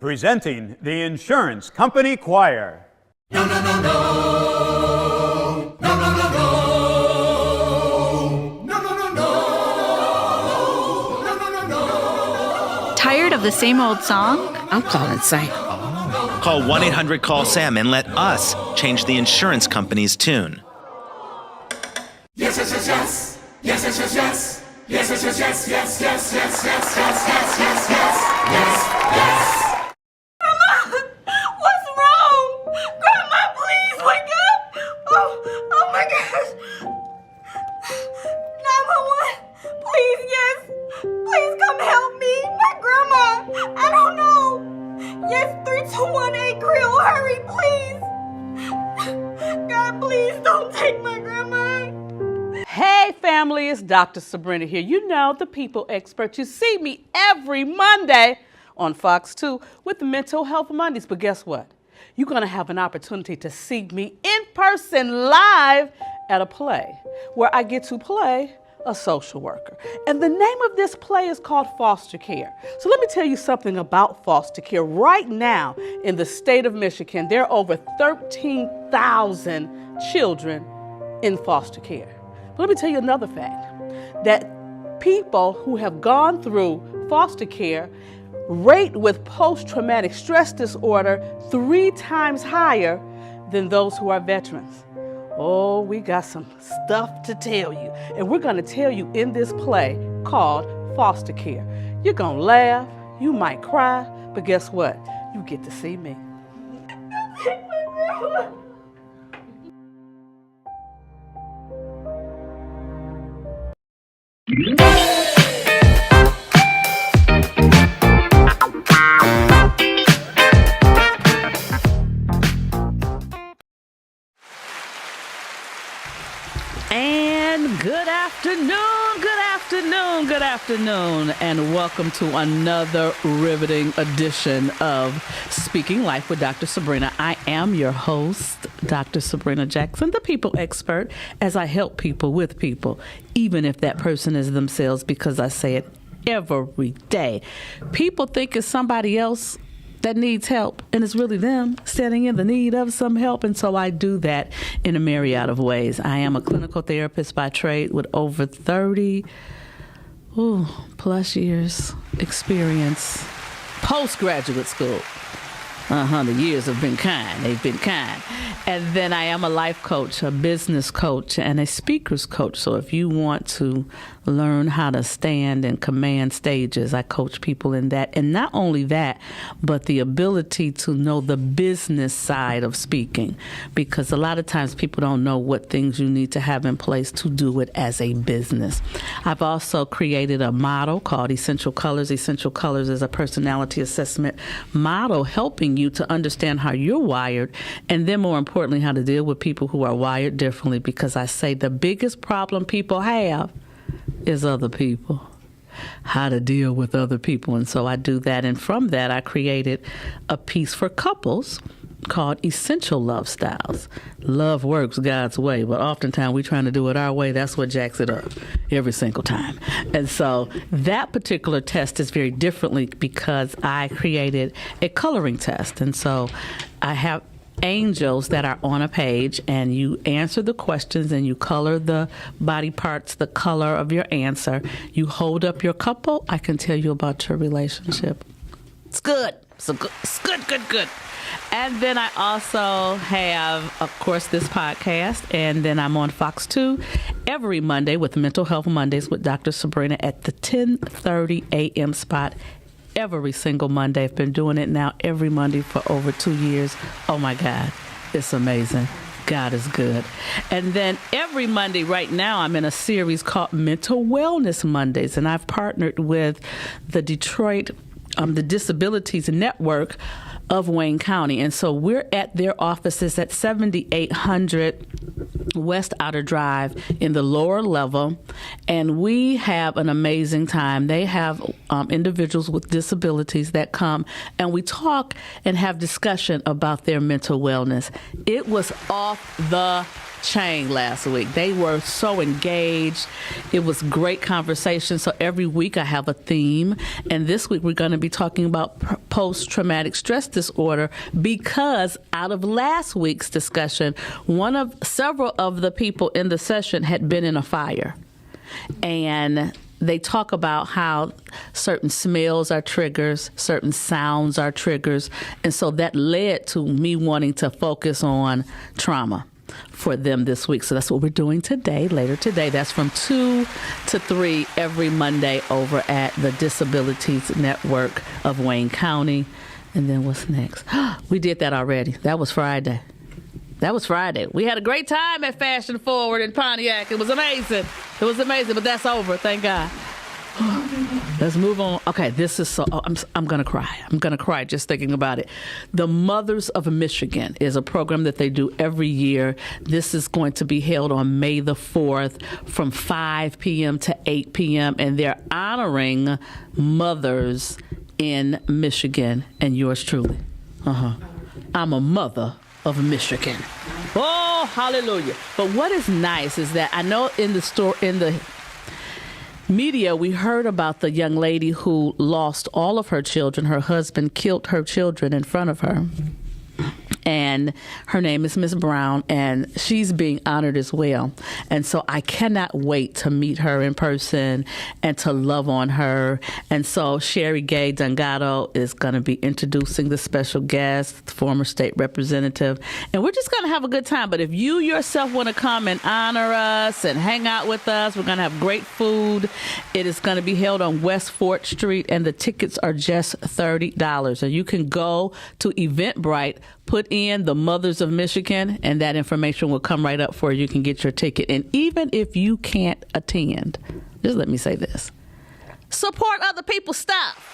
Presenting the Insurance Company Choir. No, no, no, no. No, no, no, no. No, no, no, no. No, no, no, no. Tired of the same old song? I'm calling Sam. Call 1-800-CALL-SAM and let us change the insurance company's tune. Yes, yes, yes, yes. Yes, yes, yes, yes. Yes, yes, yes, yes, yes, yes, yes, yes, yes, yes, yes, yes, yes, yes. Grandma, what's wrong? Grandma, please wake up. Oh my gosh. 911, please, yes. Please come help me. My grandma, I don't know. Yes, 3218 Creole, hurry, please. God, please don't take my grandma. Hey family, it's Dr. Sabrina here. You know, the people expert. You see me every Monday on Fox 2 with Mental Health Mondays. But guess what? You're going to have an opportunity to see me in person live at a play where I get to play a social worker. And the name of this play is called Foster Care. So let me tell you something about foster care. Right now in the state of Michigan, there are over 13,000 children in foster care. But let me tell you another fact, that people who have gone through foster care rate with post-traumatic stress disorder 3 times higher than those who are veterans. Oh, we got some stuff to tell you. And we're going to tell you in this play called Foster Care. You're going to laugh, you might cry, but guess what? You get to see me. And good afternoon, and welcome to another riveting edition of Speaking Life with Dr. Sabrina. I am your host, Dr. Sabrina Jackson, the people expert, as I help people with people, even if that person is themselves, because I say it every day. People think it's somebody else that needs help, and it's really them standing in the need of some help, and so I do that in a myriad of ways. I am a clinical therapist by trade with over 30 plus years experience, postgraduate school. The years have been kind. They've been kind. And then I am a life coach, a business coach, and a speaker's coach. So if you want to learn how to stand and command stages, I coach people in that. And not only that, but the ability to know the business side of speaking. Because a lot of times people don't know what things you need to have in place to do it as a business. I've also created a model called Essential Colors. Essential Colors is a personality assessment model helping you to understand how you're wired, and then more importantly, how to deal with people who are wired differently, because I say the biggest problem people have is other people, how to deal with other people. And so I do that, and from that I created a piece for couples called Essential Love Styles. Love works God's way, but oftentimes we're trying to do it our way. That's what jacks it up every single time. And so that particular test is very differently because I created a coloring test. And so I have angels that are on a page, and you answer the questions and you color the body parts the color of your answer. You hold up your couple. I can tell you about your relationship. It's good. It's good. And then I also have, of course, this podcast, and then I'm on Fox 2 every Monday with Mental Health Mondays with Dr. Sabrina at the 10:30 a.m. spot every single Monday. I've been doing it now every Monday for over 2 years. Oh, my God. It's amazing. God is good. And then every Monday right now, I'm in a series called Mental Wellness Mondays, and I've partnered with the Detroit the Disabilities Network of Wayne County. And so we're at their offices at 7800 West Outer Drive in the lower level, and we have an amazing time. They have individuals with disabilities that come, and we talk and have discussion about their mental wellness. It was off the chain last week. They were so engaged. It was great conversation. So every week I have a theme. And this week we're going to be talking about post-traumatic stress disorder because out of last week's discussion, several of the people in the session had been in a fire. And they talk about how certain smells are triggers, certain sounds are triggers. And so that led to me wanting to focus on trauma for them this week. So that's what we're doing today, later today. That's from 2 to 3 every Monday over at the Disabilities Network of Wayne County. And then what's next? We did that already. That was Friday. We had a great time at Fashion Forward in Pontiac. It was amazing. But that's over. Thank God. Let's move on. Okay, this is so. I'm gonna cry. I'm gonna cry just thinking about it. The Mothers of Michigan is a program that they do every year. This is going to be held on May the 4th from 5 p.m. to 8 p.m. and they're honoring mothers in Michigan and yours truly. I'm a mother of Michigan. Oh, hallelujah. But what is nice is that I know in the media, we heard about the young lady who lost all of her children. Her husband killed her children in front of her. And her name is Miss Brown, and she's being honored as well. And so I cannot wait to meet her in person and to love on her. And so Sherry Gay Dungato is going to be introducing the special guest, former state representative. And we're just going to have a good time. But if you yourself want to come and honor us and hang out with us, we're going to have great food. It is going to be held on West 4th Street, and the tickets are just $30. And you can go to Eventbrite, put in the Mothers of Michigan, and that information will come right up for you. You can get your ticket. And even if you can't attend, just let me say this. Support other people's stuff.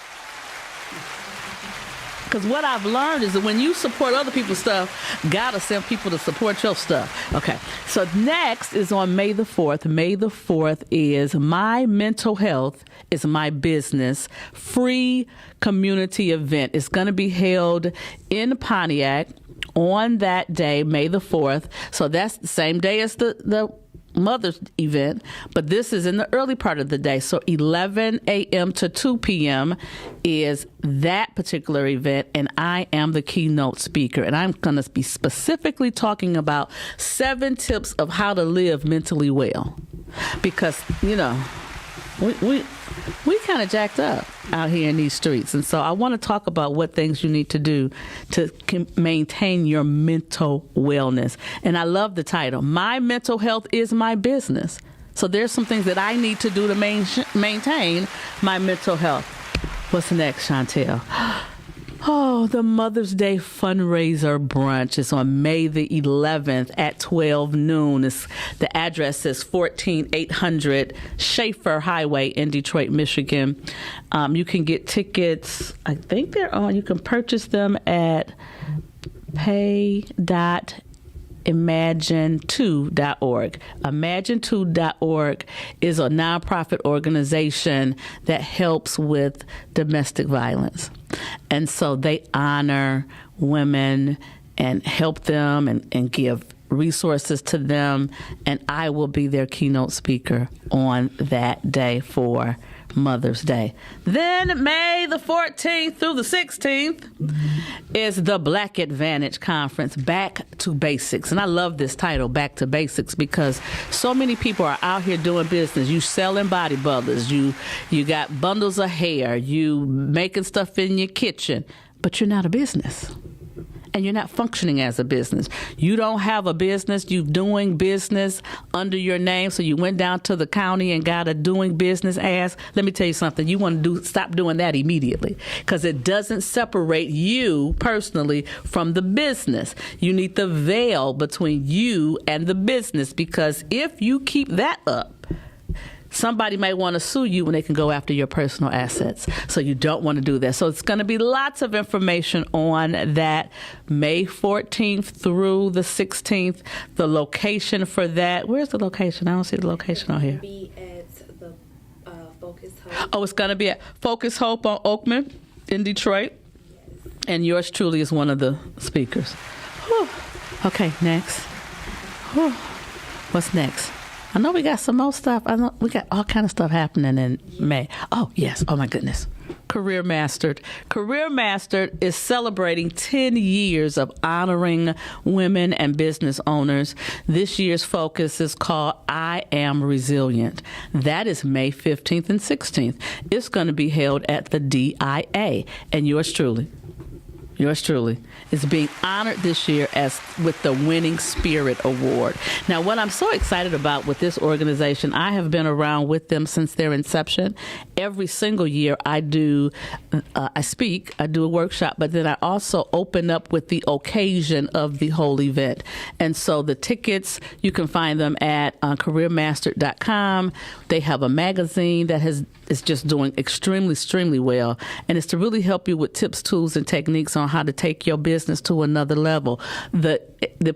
Because what I've learned is that when you support other people's stuff, God will send people to support your stuff. Okay, so next is on May the 4th. May the 4th is My Mental Health is My Business free community event. It's going to be held in Pontiac on that day, May the 4th. So that's the same day as the Mother's event, but this is in the early part of the day. So 11 a.m. to 2 p.m. is that particular event, and I am the keynote speaker. And I'm going to be specifically talking about 7 tips of how to live mentally well. Because, you know, we kind of jacked up out here in these streets. And so I want to talk about what things you need to do to maintain your mental wellness. And I love the title, My Mental Health is My Business. So there's some things that I need to do to maintain my mental health. What's next, Chantel? Oh, the Mother's Day fundraiser brunch is on May the 11th at 12 noon. The address is 14800 Schaefer Highway in Detroit, Michigan. You can get tickets. I think they're on. You can purchase them at pay.imagine2.org. Imagine2.org is a nonprofit organization that helps with domestic violence. And so they honor women and help them and give resources to them. And I will be their keynote speaker on that day for Mother's Day. Then May the 14th through the 16th is the Black Advantage Conference, Back to Basics. And I love this title, Back to Basics, because so many people are out here doing business. You selling body builders, you got bundles of hair, you making stuff in your kitchen, but you're not a business. And you're not functioning as a business. You don't have a business. You're doing business under your name. So you went down to the county and got a doing business as. Let me tell you something. You want to stop doing that immediately, because it doesn't separate you personally from the business. You need the veil between you and the business, because if you keep that up, somebody might want to sue you when they can go after your personal assets. So you don't want to do that. So it's going to be lots of information on that May 14th through the 16th. The location for that, where's the location? I don't see the location on here. Be at the Focus Hope. Oh, it's going to be at Focus Hope on Oakman in Detroit. Yes. And yours truly is one of the speakers. Whew. Okay, next. Whew. What's next? I know we got some more stuff. I know we got all kind of stuff happening in May. Oh, yes. Oh, my goodness. Career Mastered. Career Mastered is celebrating 10 years of honoring women and business owners. This year's focus is called I Am Resilient. That is May 15th and 16th. It's going to be held at the DIA. And yours truly is being honored this year as with the Winning Spirit Award. Now, what I'm so excited about with this organization, I have been around with them since their inception. Every single year I speak, I do a workshop, but then I also open up with the occasion of the whole event. And so the tickets, you can find them at careermaster.com. They have a magazine that is just doing extremely well. And it's to really help you with tips, tools, and techniques on how to take your business to another level. The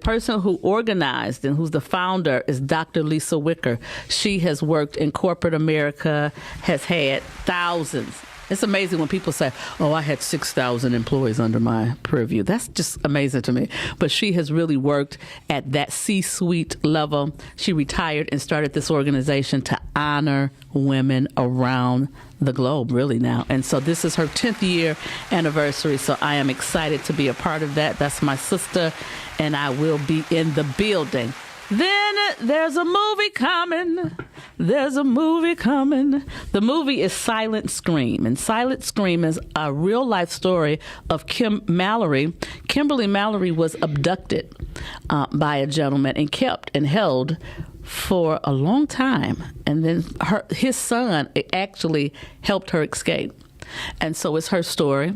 person who organized and who's the founder is Dr. Lisa Wicker. She has worked in corporate America, has had thousands. It's amazing when people say, oh, I had 6,000 employees under my purview. That's just amazing to me. But she has really worked at that C-suite level. She retired and started this organization to honor women around the globe, really now. And so this is her 10th year anniversary. So I am excited to be a part of that. That's my sister, and I will be in the building. Then there's a movie coming. The movie is Silent Scream. And Silent Scream is a real life story of Kimberly Mallory was abducted by a gentleman and kept and held for a long time. And then his son actually helped her escape. And so it's her story.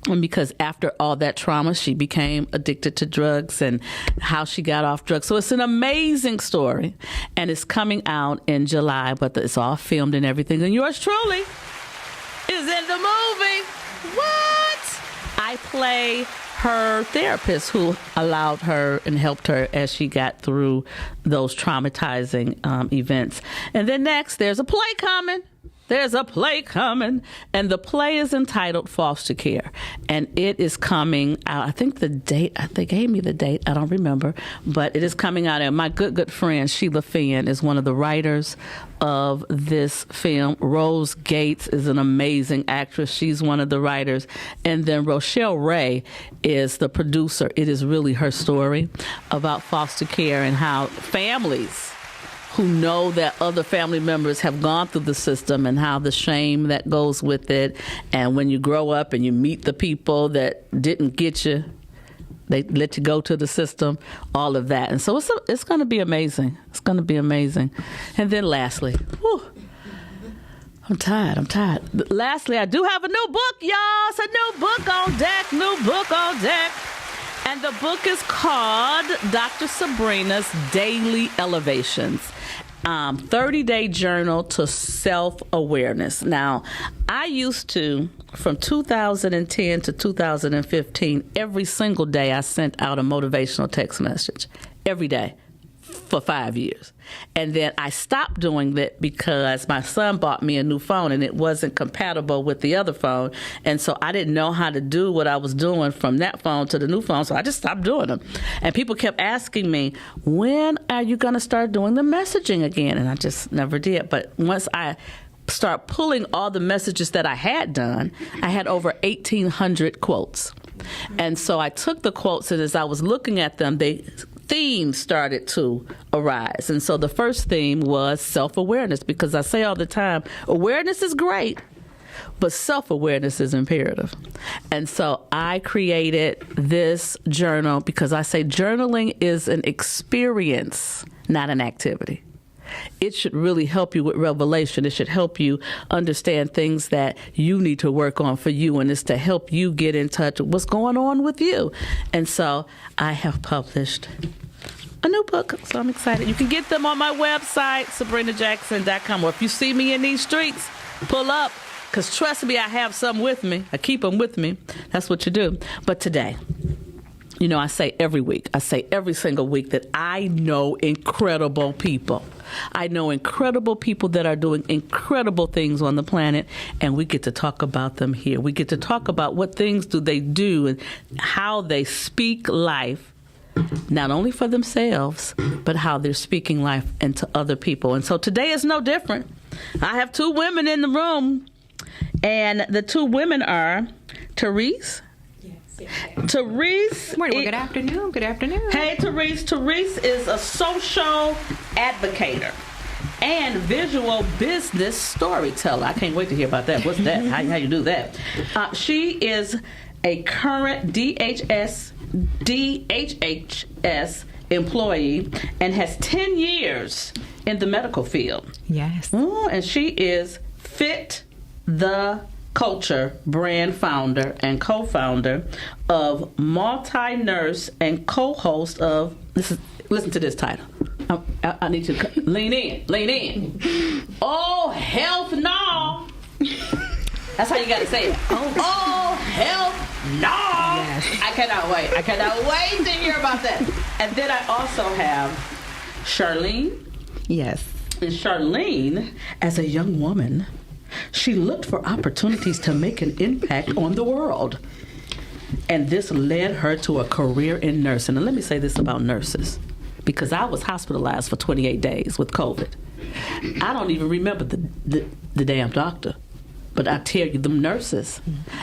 And because after all that trauma, she became addicted to drugs and how she got off drugs. So it's an amazing story. And it's coming out in July, but it's all filmed and everything. And yours truly is in the movie. What? I play her therapist who allowed her and helped her as she got through those traumatizing events. And then next, there's a play coming. And the play is entitled Foster Care. And it is coming out, I think the date, they gave me the date, I don't remember, but it is coming out. And my good friend, Sheila Finn, is one of the writers of this film. Rose Gates is an amazing actress. She's one of the writers. And then Rochelle Ray is the producer. It is really her story about foster care and how families who know that other family members have gone through the system and how the shame that goes with it. And when you grow up and you meet the people that didn't get you, they let you go to the system, all of that. And so it's going to be amazing. It's going to be amazing. And then lastly, I'm tired. Lastly, I do have a new book, y'all. It's a new book on deck. And the book is called Dr. Sabrina's Daily Elevations. 30-day journal to self-awareness. Now, I used to, from 2010 to 2015, every single day I sent out a motivational text message. Every day. For 5 years. And then I stopped doing that because my son bought me a new phone and it wasn't compatible with the other phone. And so I didn't know how to do what I was doing from that phone to the new phone. So I just stopped doing them. And people kept asking me, when are you going to start doing the messaging again? And I just never did. But once I start pulling all the messages that I had done, I had over 1,800 quotes. And so I took the quotes, and as I was looking at them, themes started to arise. And so the first theme was self-awareness, because I say all the time, awareness is great, but self-awareness is imperative. And so I created this journal because I say journaling is an experience, not an activity. It should really help you with revelation. It should help you understand things that you need to work on for you, and it's to help you get in touch with what's going on with you. And so I have published a new book, so I'm excited. You can get them on my website, sabrinajackson.com, or if you see me in these streets, pull up, because trust me, I have some with me. I keep them with me. That's what you do. But today, you know, I say every week, I say every single week that I know incredible people. I know incredible people that are doing incredible things on the planet, and we get to talk about them here. We get to talk about what things do they do and how they speak life not only for themselves, but how they're speaking life into other people. And so today is no different. I have two women in the room, and the two women are Therese. Therese. Good morning. Well, good afternoon. Good afternoon. Hey, Therese. Therese is a social advocator and visual business storyteller. I can't wait to hear about that. What's that? How you do that? She is a current DHHS employee and has 10 years in the medical field. Yes. And she is Fit the Culture brand founder and co-founder of Multi-Nurse and co-host of, listen to this title. I need to lean in. Oh, health no. That's how you got to say it. Oh, health no. Yes. I cannot wait to hear about that. And then I also have Charlene. Yes. And Charlene, as a young woman, she looked for opportunities to make an impact on the world. And this led her to a career in nursing. And let me say this about nurses, because I was hospitalized for 28 days with COVID. I don't even remember the damn doctor. But I tell you, them nurses.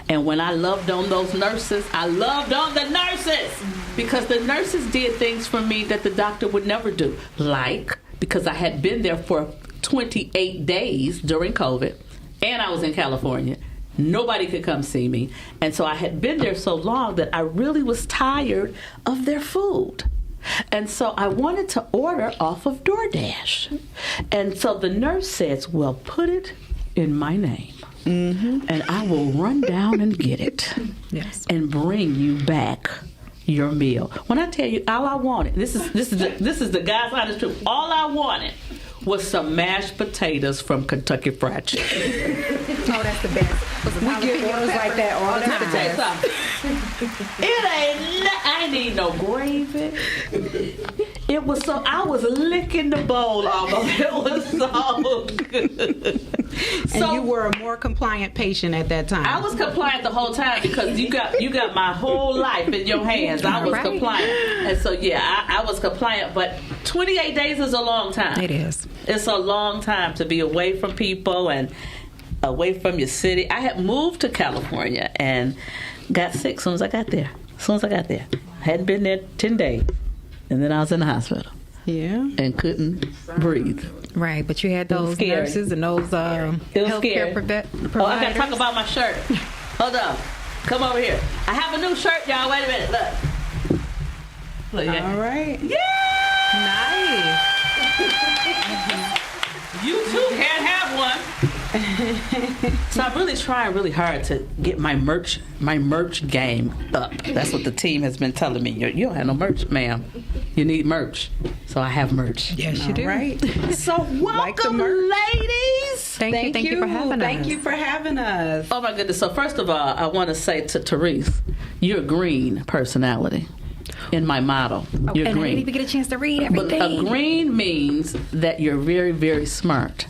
And when I loved on those nurses, I loved on the nurses. Because the nurses did things for me that the doctor would never do. Like, because I had been there for 28 days during COVID, and I was in California. Nobody could come see me. And so I had been there so long that I really was tired of their food. And so I wanted to order off of DoorDash. And so the nurse says, well, put it in my name. Mm-hmm. And I will run down and get it. Yes. And bring you back your meal. When I tell you, all I wanted, this is the God's honest truth. All I wanted was some mashed potatoes from Kentucky Fried Chicken. Oh, that's the best. We get orders like that all the Let me tell you time. something. I need no gravy. It was so, I was licking the bowl almost. It was so good. And you were a more compliant patient at that time. I was compliant the whole time because you got my whole life in your hands. I was compliant. And so, yeah, I was compliant. But 28 days is a long time. It is. It's a long time to be away from people and away from your city. I had moved to California and got sick as soon as I got there. Hadn't been there 10 days. And then I was in the hospital. Yeah. And couldn't breathe. Right, but you had those nurses and those healthcare providers. Oh, I got to talk about my shirt. Hold on. Come over here. I have a new shirt, y'all. Wait a minute. Look. Yeah. All right. Yeah! Nice. You too can't have one. So I'm really trying really hard to get my merch game up. That's what the team has been telling me. You don't have no merch, ma'am. You need merch. So I have merch. Yes, you do. Right. So welcome, ladies. Thank you for having us. Thank you for having us. Oh my goodness. So first of all, I want to say to Therese, you're a green personality. In my motto, you're and green. I didn't even get a chance to read But everything. a green means that you're very, very smart.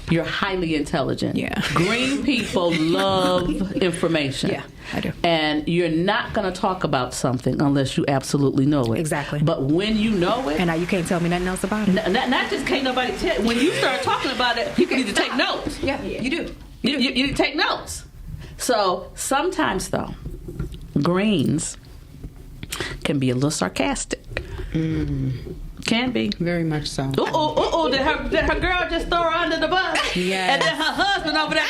You're highly intelligent. Yeah. Green people love information. Yeah, I do. And you're not going to talk about something unless you absolutely know it. Exactly. But when you know it, And now you can't tell me nothing else about it. not just can't nobody tell. When you start talking about it, people need to take notes. Yeah, you do. You need to take notes. So sometimes, though, greens can be a little sarcastic. Can be. Very much so. Did her girl just throw her under the bus? Yes. And then her husband over there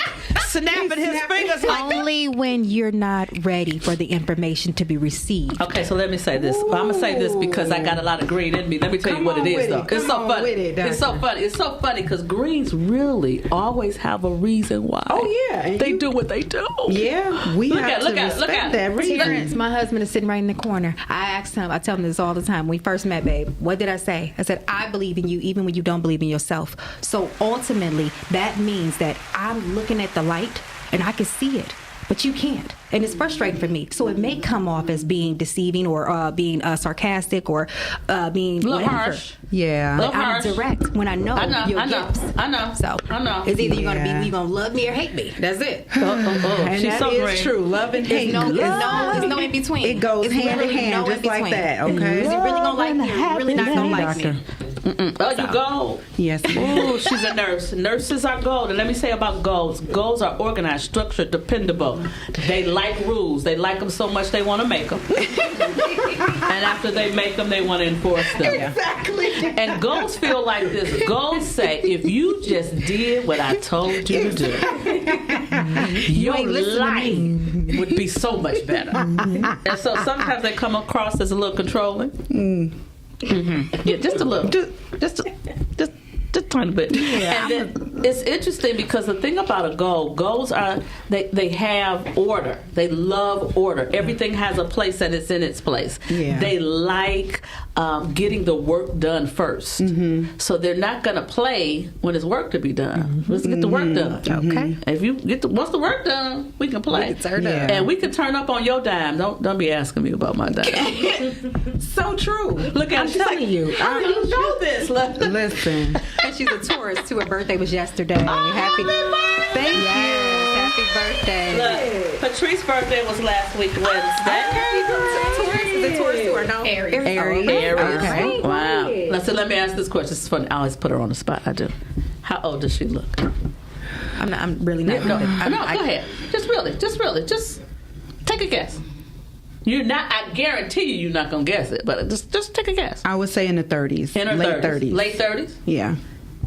snapping his fingers like Only when you're not ready for the information to be received. Okay, so let me say this. I'm gonna say this because I got a lot of green in me. Let me tell you what it is, though. It's so funny. It's so funny. It's so funny because greens really always have a reason why. Oh yeah, and They do what they do. Yeah, we Look have at- to look at- respect look at- that reason. Terrence, my husband is sitting right in the corner. I asked him, I tell him this all the time. When we first met, babe, what did I say? I said, I believe in you even when you don't believe in yourself. So ultimately, that means that I'm looking at the light and I can see it. but you can't. And it's frustrating for me. So it may come off as being deceiving or being sarcastic or being Little whatever. harsh. Yeah. But Little I'm harsh. direct when I know your gifts. I know. So I know. it's either you're Yeah. gonna love me or hate me. That's it. And She's that so is great. true. Love and hate. There's no in between. It goes It's hand in literally hand, no just in like between. that. Okay. Is you really gonna like me or you really not gonna like Doctor. me? Oh, you gold. Yes. Oh, she's a nurse. Nurses are gold. And let me say about golds. Golds are organized, structured, dependable. They like rules. They like them so much they want to make them. And after they make them, they want to enforce them. Exactly. And golds feel like this. Golds say, if you just did what I told you to do, your ain't listening to life would be so much better. And so sometimes they come across as a little controlling. Yeah, just a little. Just a tiny bit. Yeah. And then it's interesting because the thing about a goal, goals are they have order. They love order. Everything has a place and it's in its place. Yeah. They like getting the work done first. So they're not going to play when there's work to be done. Let's get the work done. Okay. If you once the work done, we can play. turn up. And we can turn up on your dime. Don't be asking me about my dime. So true. Look at I'm telling you. How do you know this? Listen. And she's a Taurus too. Her birthday was yesterday. Happy birthday! Thank you. Happy birthday. Look, Patrice's birthday was last week Wednesday. Taurus is a Taurus or no? Aries. Aries. Okay. Wow. Let me ask this question. This is funny. I always put her on the spot. I do. How old does she look? I'm really not. Go ahead. Just take a guess. You're not. I guarantee you're not gonna guess it. But just take a guess. I would say in the 30s. In her late 30s. Late 30s. Yeah.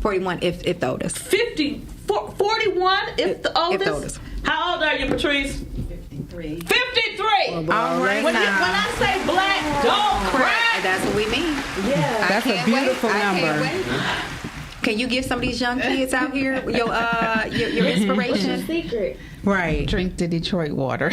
41 if the oldest. 41 if the oldest. oldest. How old are you, Patrice? 53. 53. All right. When now. I say black, don't cry. That's what we mean. Yeah. That's a beautiful number. Can you give some of these young kids out here your inspiration? Secret. Right. Drink the Detroit water.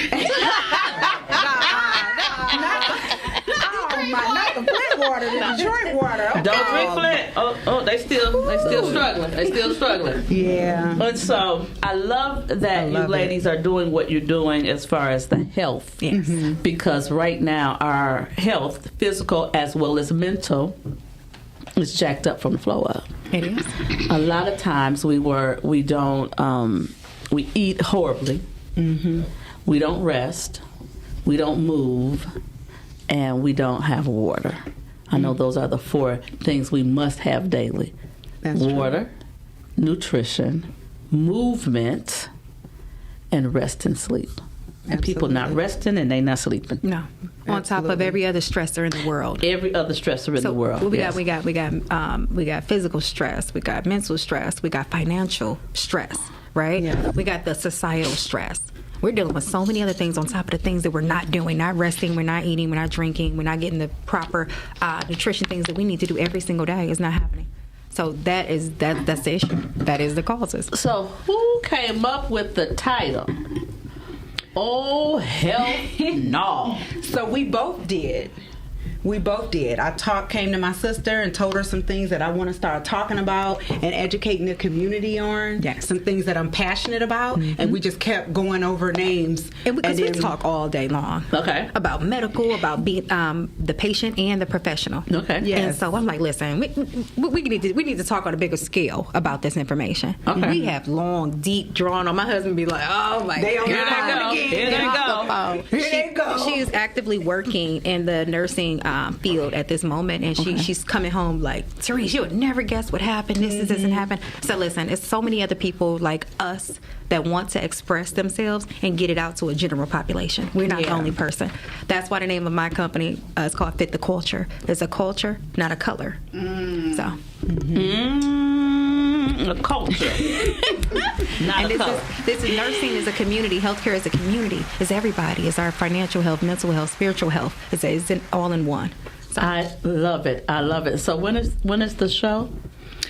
Not the Flint water, the Detroit water. Okay. Don't drink Flint. Oh, they still struggling. They still struggling. Yeah. And so I love that you ladies are doing what you're doing as far as the health. Yes. Because right now our health, physical as well as mental, is jacked up from the flow up. It is. A lot of times we eat horribly. We don't rest. We don't move. And we don't have water. I know those are the 4 things we must have daily. That's water, nutrition, movement, and rest and sleep. And people not resting and they not sleeping. No. On top of every other stressor in the world. Every other stressor in the world. What we yes. we got physical stress, we got mental stress, we got financial stress, right? Yeah. We got the societal stress. We're dealing with so many other things on top of the things that we're not doing, not resting, we're not eating, we're not drinking, we're not getting the proper nutrition things that we need to do every single day. It's not happening. So that's the issue. That is the causes. So who came up with the title? Oh, hell no. So we both did. I came to my sister and told her some things that I want to start talking about and educating the community on. Yes. Some things that I'm passionate about. And we just kept going over names. And because we talk all day long. Okay. About medical, about being the patient and the professional. Okay. Yes. And so I'm like, listen, we need to talk on a bigger scale about this information. Okay. We have long, deep, drawn on. My husband be like, oh my They on God. the phone again. Here they go. Here they go. She is actively working in the nursing field at this moment, and she's coming home like, Therese, you would never guess what happened. This doesn't happen. So listen, it's so many other people like us that want to express themselves and get it out to a general population. We're not the only person. That's why the name of my company is called Fit the Culture. It's a culture, not a color. So. A culture. Not And a color. this is nursing is a community. Healthcare is a community. It's everybody. It's our financial health, mental health, spiritual health. It's all in one. So. I love it. So when is the show?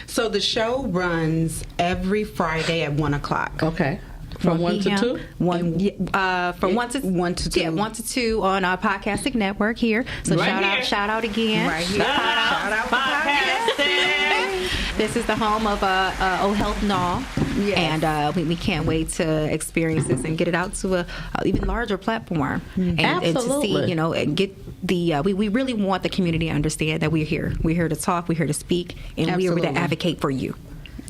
So the show runs every Friday at 1 o'clock. Okay. From 1 to 2? From 1 to 2. Yeah, 1 to 2 on our podcasting network here. So Right shout out again. Right here. Shout out podcasting. This is the home of Oh Health Now. And we can't wait to experience this and get it out to a even larger platform. And to see, you know, and get the we really want the community to understand that we're here. We're here to talk. We're here to speak, and we're here to advocate for you.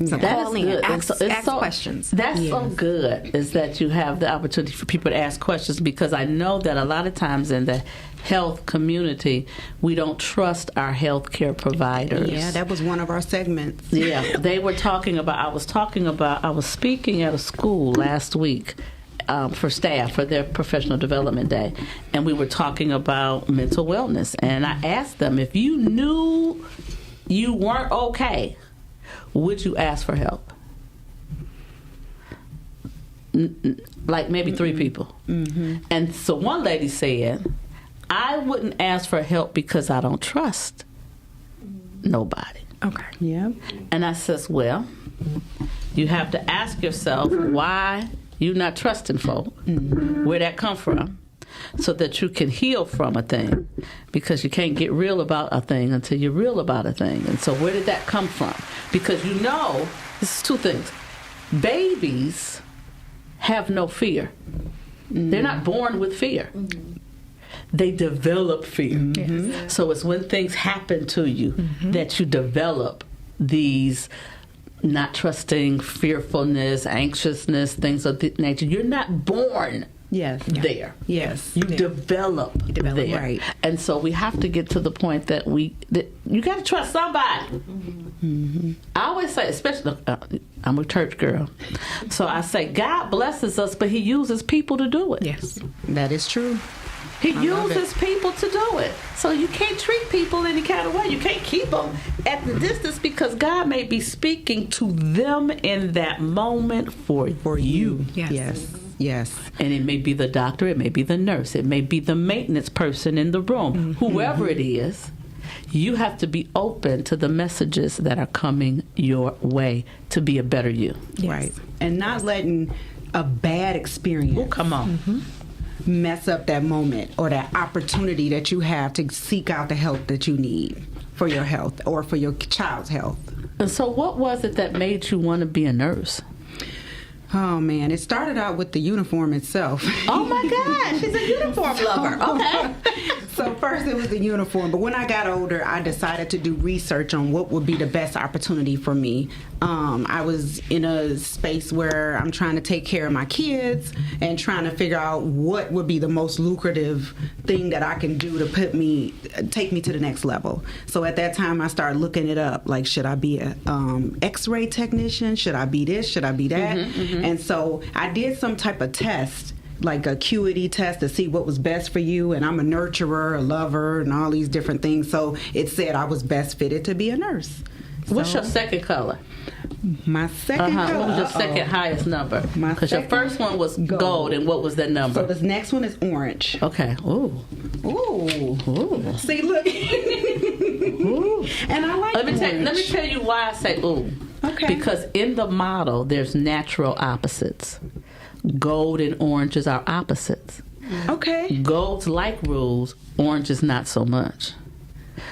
So call in, ask questions. That's so good, is that you have the opportunity for people to ask questions, because I know that a lot of times in the health community, we don't trust our healthcare providers. Yeah, that was one of our segments. Yeah, they were talking about, I was speaking at a school last week for staff for their professional development day, and we were talking about mental wellness, and I asked them, if you knew you weren't okay, would you ask for help? Like maybe 3 people. And so one lady said, I wouldn't ask for help because I don't trust nobody. Okay. Yeah. And I says, well, you have to ask yourself why you not trusting folk, where that come from, so that you can heal from a thing, because you can't get real about a thing until you're real about a thing. And so where did that come from? Because you know, this is 2 things. Babies have no fear. They're not born with fear. They develop fear. So it's when things happen to you that you develop these not trusting, fearfulness, anxiousness, things of that nature. You're not born there. Yes. You develop there. Right. And so we have to get to the point that you got to trust somebody. I always say, especially, I'm a church girl, so I say God blesses us, but he uses people to do it. Yes. That is true. He uses people to do it. So you can't treat people any kind of way. You can't keep them at the distance, because God may be speaking to them in that moment for you. Yes. And it may be the doctor, it may be the nurse, it may be the maintenance person in the room. Whoever it is, you have to be open to the messages that are coming your way to be a better you. Right. And not letting a bad experience mess up that moment or that opportunity that you have to seek out the help that you need for your health or for your child's health. And so what was it that made you want to be a nurse? Oh, man. It started out with the uniform itself. Oh, my gosh. She's a uniform lover. Okay. So first it was the uniform, but when I got older, I decided to do research on what would be the best opportunity for me. I was in a space where I'm trying to take care of my kids and trying to figure out what would be the most lucrative thing that I can do to take me to the next level. So at that time, I started looking it up. Like, should I be a X-ray technician? Should I be this? Should I be that? And so I did some type of test, like a acuity test, to see what was best for you. And I'm a nurturer, a lover, and all these different things. So it said I was best fitted to be a nurse. What's your second color? My second color. What was your second highest number? Because your first one was gold, and what was that number? So this next one is orange. Okay. Ooh. See, look. Ooh. And I like orange. Let me tell you why I say ooh. Okay. Because in the model, there's natural opposites. Gold and orange is our opposites. Okay. Gold's like rules, orange is not so much.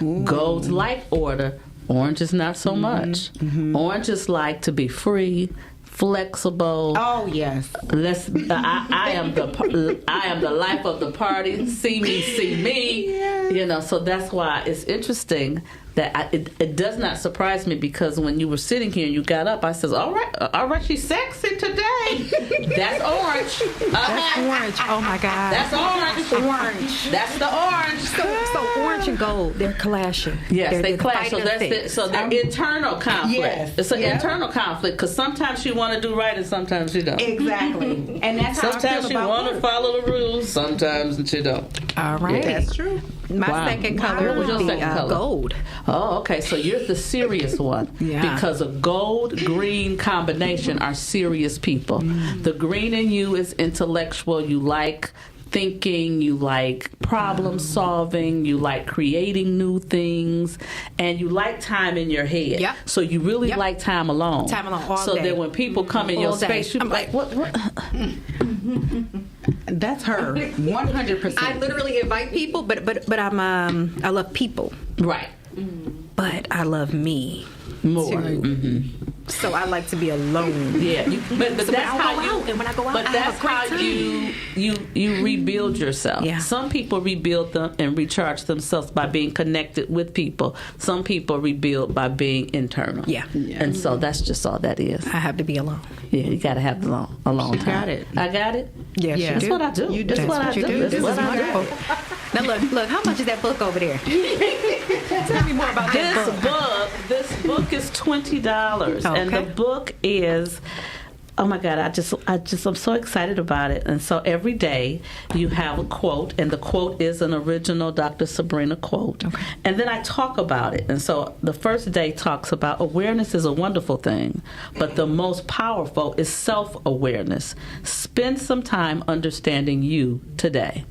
Ooh. Gold's like order, orange is not so much. Orange is like to be free, flexible. Oh yes. I am the life of the party. See me. Yes. You know, so that's why it's interesting that it does not surprise me, because when you were sitting here and you got up, I says, all right, she's sexy today. That's orange. That's orange. Oh my God. That's orange. That's the orange. So orange and gold, they're clashing. Yes, they clash. So fighting they're internal conflict. Yes. It's an internal conflict, because sometimes you want to do right and sometimes you don't. Exactly. And that's how sometimes I feel you about want to follow the rules, sometimes you don't. All right. That's true. My second color What was your would be second color? gold. Oh, okay. So you're the serious one. Yeah. Because a gold-green combination are serious people. The green in you is intellectual. You like thinking, you like problem solving, you like creating new things, and you like time in your head. Yep. So you really like time alone. Time alone all so day. that when people come in your space, you're like, what? That's her. 100%. I literally invite people, but I'm I love people. Right. But I love me More. too. So I like to be alone. Yeah, but So that's I'll how go you. out, and when I go out, but I that's have a great how time. you rebuild yourself. Yeah. Some people rebuild them and recharge themselves by being connected with people. Some people rebuild by being internal. Yeah. And so that's just all that is. I have to be alone. Yeah, you got to have a long She time. got it. I got it. Yes, Yeah. you That's do. what I do. You do. That's what I That's what do. you do. That's This what is I do. wonderful. Now look, how much is that book over there? Tell me more about This book is $20, and the Okay. book is. Oh my God! I'm so excited about it. And so every day you have a quote, and the quote is an original Dr. Sabrina quote. Okay. And then I talk about it. And so the first day talks about awareness is a wonderful thing, but the most powerful is self-awareness. Spend some time understanding you today.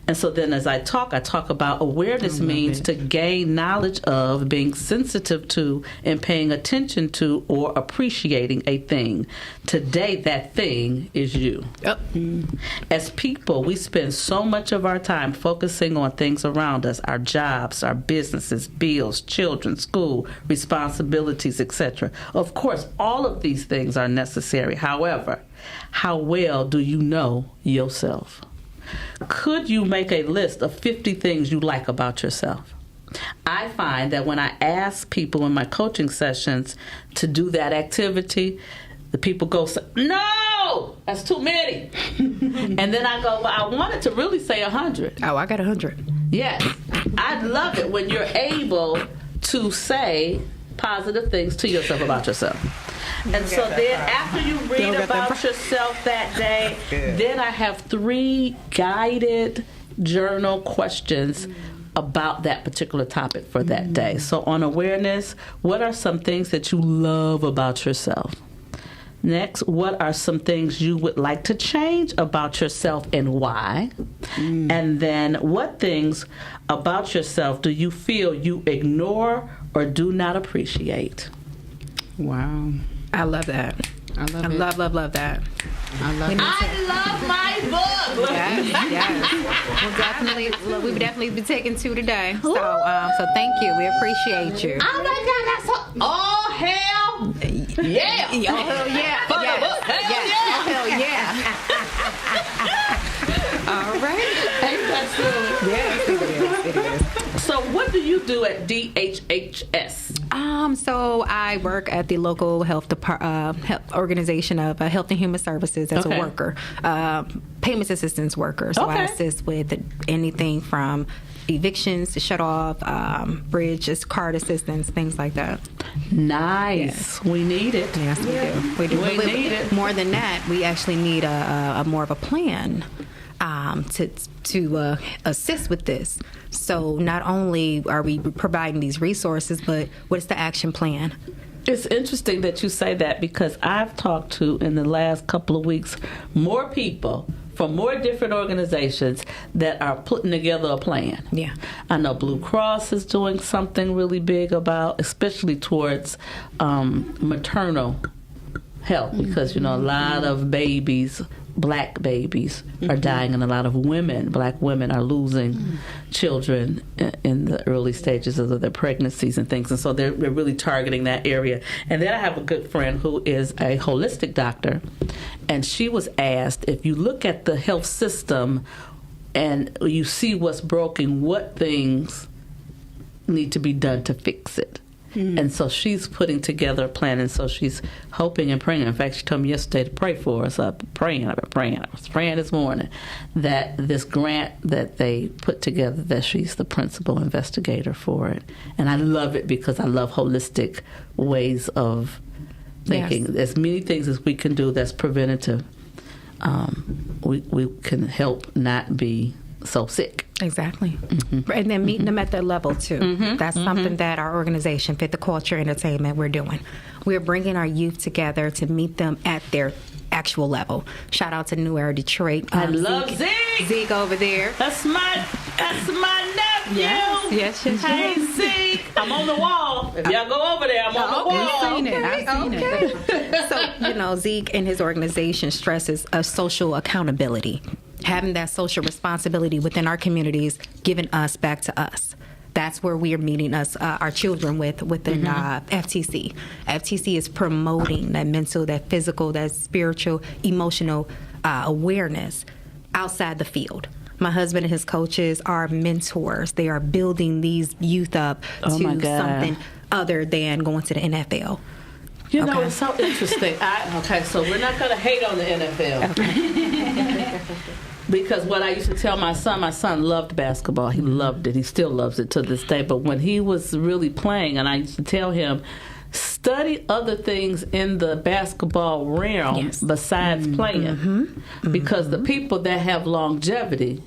And so then as I talk about awareness means to gain knowledge of, being sensitive to, and paying attention to or appreciating a thing. Today, that thing is you. Yep. As people, we spend so much of our time focusing on things around us, our jobs, our businesses, bills, children, school, responsibilities, etc. Of course, all of these things are necessary. However, how well do you know yourself? Could you make a list of 50 things you like about yourself? I find that when I ask people in my coaching sessions to do that activity, the people go, no, that's too many. And then I go, well, I wanted to really say 100. Oh, I got 100. Yes. I love it when you're able to say positive things to yourself about yourself. And so then after you read about yourself that day, then I have 3 guided journal questions about that particular topic for that day. So on awareness, what are some things that you love about yourself? Next, what are some things you would like to change about yourself and why? And then what things about yourself do you feel you ignore or do not appreciate? Wow. I love that. I love I it. love that. I love it. I love my book! Yes. We would definitely be taking 2 today. So thank you. We appreciate you. Oh my God, that's so... Oh, hell! Yeah! Oh, hell yeah. For the book, hell yeah! Oh, hell yeah. All right. Ain't that silly? Yes, it is. So what do you do at DHHS? So I work at the local health organization of Health and Human Services as a worker, payments assistance worker. So I assist with anything from evictions to shut off, bridges, card assistance, things like that. Nice. We need it. Yes, we do. We need it. More than that, we actually need a more of a plan to assist with this. So not only are we providing these resources, but what is the action plan? It's interesting that you say that because I've talked to, in the last couple of weeks, more people from more different organizations that are putting together a plan. Yeah. I know Blue Cross is doing something really big about, especially towards maternal health, because, a lot of babies, black babies, are dying, and a lot of black women are losing children in the early stages of their pregnancies and things. And so they're really targeting that area. And then I have a good friend who is a holistic doctor, and she was asked, if you look at the health system and you see what's broken, what things need to be done to fix it? And so she's putting together a plan, and so she's hoping and praying. In fact, she told me yesterday to pray for us. I've been praying. I was praying this morning that this grant that they put together, that she's the principal investigator for it. And I love it because I love holistic ways of thinking. Yes. As many things as we can do that's preventative, we can help not be so sick. Exactly. And then meeting them at their level, too. That's something that our organization, Fit the Culture Entertainment, we're doing. We're bringing our youth together to meet them at their actual level. Shout out to New Era Detroit. I love Zeke. Zeke over there. That's my nephew. Yes. Hey, Zeke. I'm on the wall. If y'all go over there, I'm on the wall. I've seen it. So, Zeke and his organization stresses a social accountability. Having that social responsibility within our communities, giving us back to us. That's where we are meeting our children within FTC. FTC is promoting that mental, that physical, that spiritual, emotional awareness outside the field. My husband and his coaches are mentors. They are building these youth up to something other than going to the NFL. You know, it's so interesting. So we're not going to hate on the NFL. Okay. Because what I used to tell my son loved basketball. He loved it. He still loves it to this day. But when he was really playing, and I used to tell him, study other things in the basketball realm besides playing. Because the people that have longevity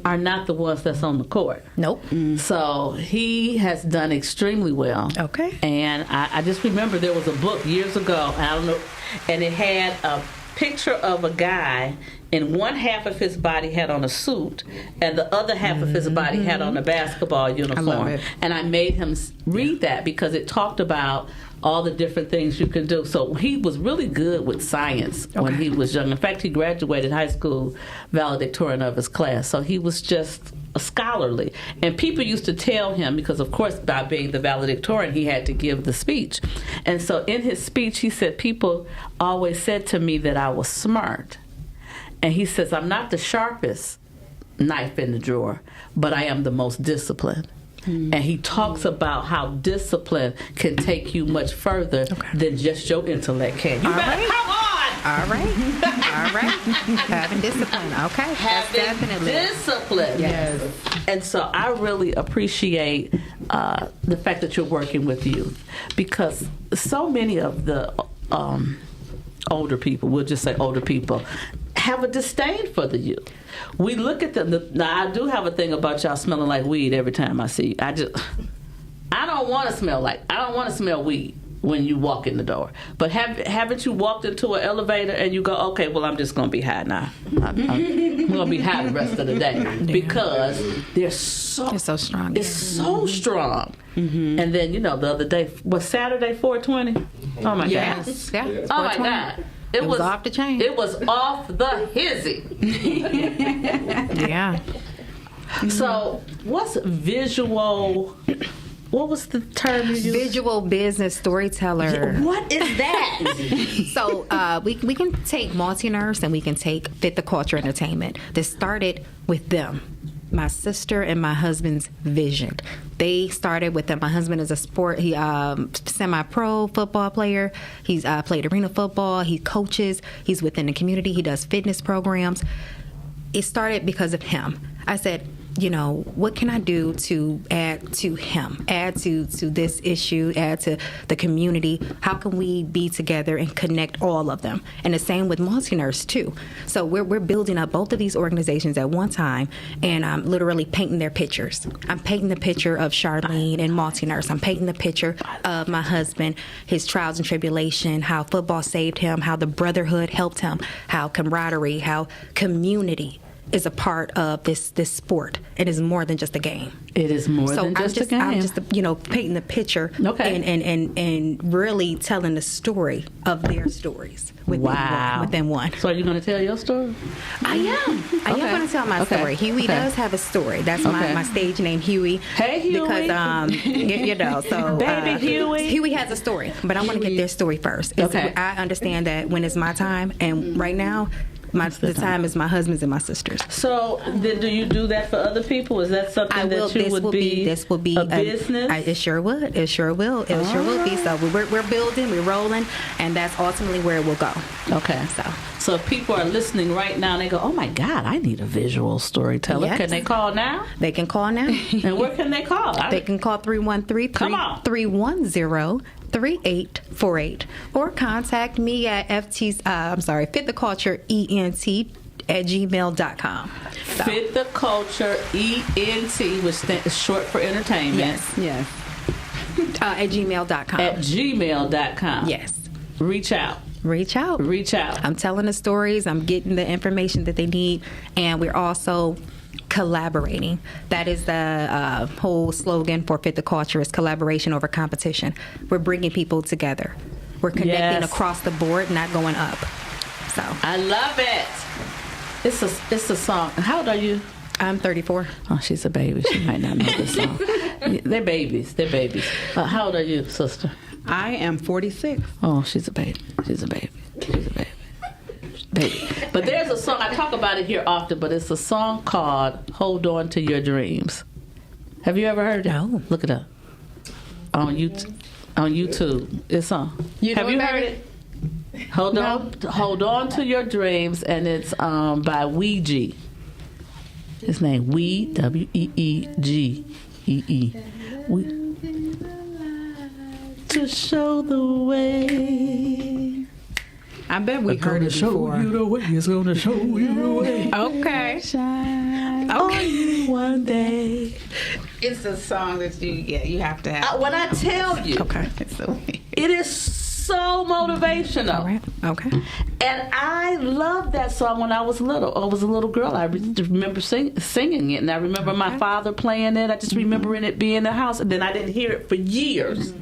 are not the ones that's on the court. Nope. So he has done extremely well. Okay. And I just remember there was a book years ago, I don't know, and it had a picture of a guy, and one half of his body had on a suit, and the other half of his body had on a basketball uniform. I love it. And I made him read that because it talked about all the different things you can do. So he was really good with science when he was young. In fact, he graduated high school valedictorian of his class. So he was just scholarly. And people used to tell him, because of course by being the valedictorian, he had to give the speech. And so in his speech, he said, people always said to me that I was smart. And he says, I'm not the sharpest knife in the drawer, but I am the most disciplined. And he talks about how discipline can take you much further than just your intellect can. You better come on! All right. Having discipline. Okay. Having discipline. Yes. And so I really appreciate the fact that you're working with youth, because so many of the older people, we'll just say older people, have a disdain for the youth. We look at them. Now, I do have a thing about y'all smelling like weed every time I see you. I don't want to smell weed when you walk in the door. But haven't you walked into an elevator and you go, okay, well, I'm just going to be high now. I'm going to be high the rest of the day. Because it's so strong. It's so strong. And then, the other day, was Saturday 420? Oh, my God. Yeah. Oh, my God. It was off the chain. It was off the hizzy. Yeah. So, what's visual? What was the term you used? Visual business storyteller. Yeah, what is that? So we can take Multi-Nurse and we can take Fit the Culture Entertainment. This started with them. My sister and my husband's vision. They started with them. My husband is a semi-pro football player. He's played arena football. He coaches. He's within the community. He does fitness programs. It started because of him. I said, what can I do to add to him, add to this issue, add to the community? How can we be together and connect all of them? And the same with Multi-Nurse, too. So we're building up both of these organizations at one time, and I'm literally painting their pictures. I'm painting the picture of Charlene and Multi-Nurse. I'm painting the picture of my husband, his trials and tribulation, how football saved him, how the brotherhood helped him, how camaraderie, how community is a part of this sport. It is more than just a game. It is more than just a game. I'm just painting the picture and really telling the story of their stories within one. So are you going to tell your story? I am going to tell my story. Huey does have a story. That's my stage name, Huey. Hey, Huey. Because so baby Huey. Huey has a story, but I want to get their story first. I understand that when it's my time, and right now the time is my husband's and my sister's. So then, do you do that for other people? Is that something that you would be? This will be a business. It sure would. It sure will. It sure will be. So we're building, we're rolling, and that's ultimately where it will go. Okay. So if people are listening right now and they go, "Oh my God, I need a visual storyteller," can they call now? They can call now. And where can they call? They can call 313-310-3848 or contact me at Fit the Culture ENT@gmail.com. Fit the Culture ENT, which is short for entertainment. Yes. At gmail.com. At gmail.com. Yes. Reach out. I'm telling the stories. I'm getting the information that they need, and we're also collaborating. That is the whole slogan for Fit the Culture, is collaboration over competition. We're bringing people together. We're connecting across the board, not going up. So I love it. It's a song. How old are you? I'm 34. Oh, she's a baby. She might not know this song. They're babies. They're babies. How old are you, sister? I am 46. Oh, she's a baby. She's a baby. She's a baby. Baby. But there's a song, I talk about it here often, but it's a song called Hold On to Your Dreams. Have you ever heard it? No. Look it up. On YouTube. It's on. Have you heard it? Hold on to your dreams, and it's by Weegee. His name Weegee. To show the way. I bet we heard it before. The way. It's gonna show you the way. Okay. Shine on you one day. It's a song that you have to have. When I tell you, Okay. It's the way. it is so motivational. All right. Okay. And I loved that song when I was little. I was a little girl. I remember singing it, and I remember my father playing it. I just remembering it being in the house, and then I didn't hear it for years.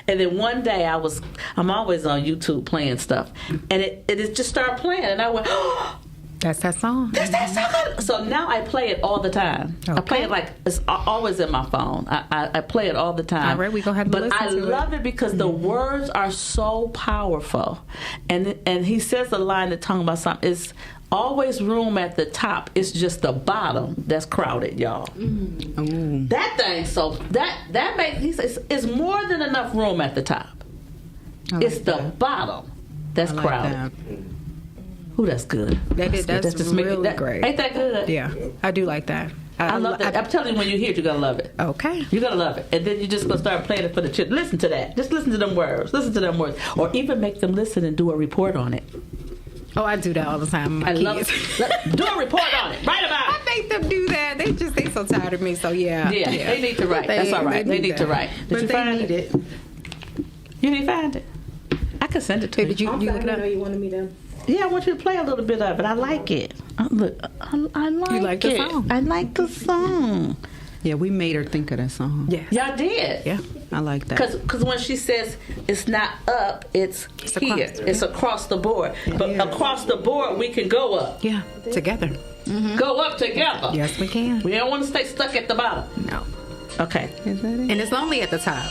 And then one day I'm always on YouTube playing stuff, and it just started playing, and I went, oh, That's that song. that's that song. So now I play it all the time. I play it like it's always in my phone. I play it all the time. All right, we gonna have to but listen I to it. love it because the words are so powerful, and he says a line that talking about something. It's always room at the top. It's just the bottom that's crowded, y'all. That thing. So that makes he says it's more than enough room at the top. It's the bottom that's crowded. Ooh, that's good. That's just making- really great. Ain't that good? Yeah, I do like that. I love that. I'm telling you, when you hear it, you're gonna love it. Okay. You're gonna love it, and then you're just gonna start playing it for the children. Listen to that. Just listen to them words. Listen to them words, or even make them listen and do a report on it. Oh, I do that all the time. My I love kids. it. Do a report on it. Write about I it. make them do that. They so tired of me. So yeah. Yeah, they need to write. That's all right. They need to write. Did But you they find need it. You didn't find it. I could send it to Hey, you. did you look it up? you wanted me to. Yeah, I want you to play a little bit of it. I like it. Look, I like You like the it. song? I like the song. Yeah, we made her think of that song. Yeah. Y'all did. Yeah. I like that. Because when she says it's not up, it's here. across. It's across the board. But across the board, we can go up. Yeah. Together. Go up together. Yes, we can. We don't want to stay stuck at the bottom. No. Okay. Is that it? And it's lonely at the top.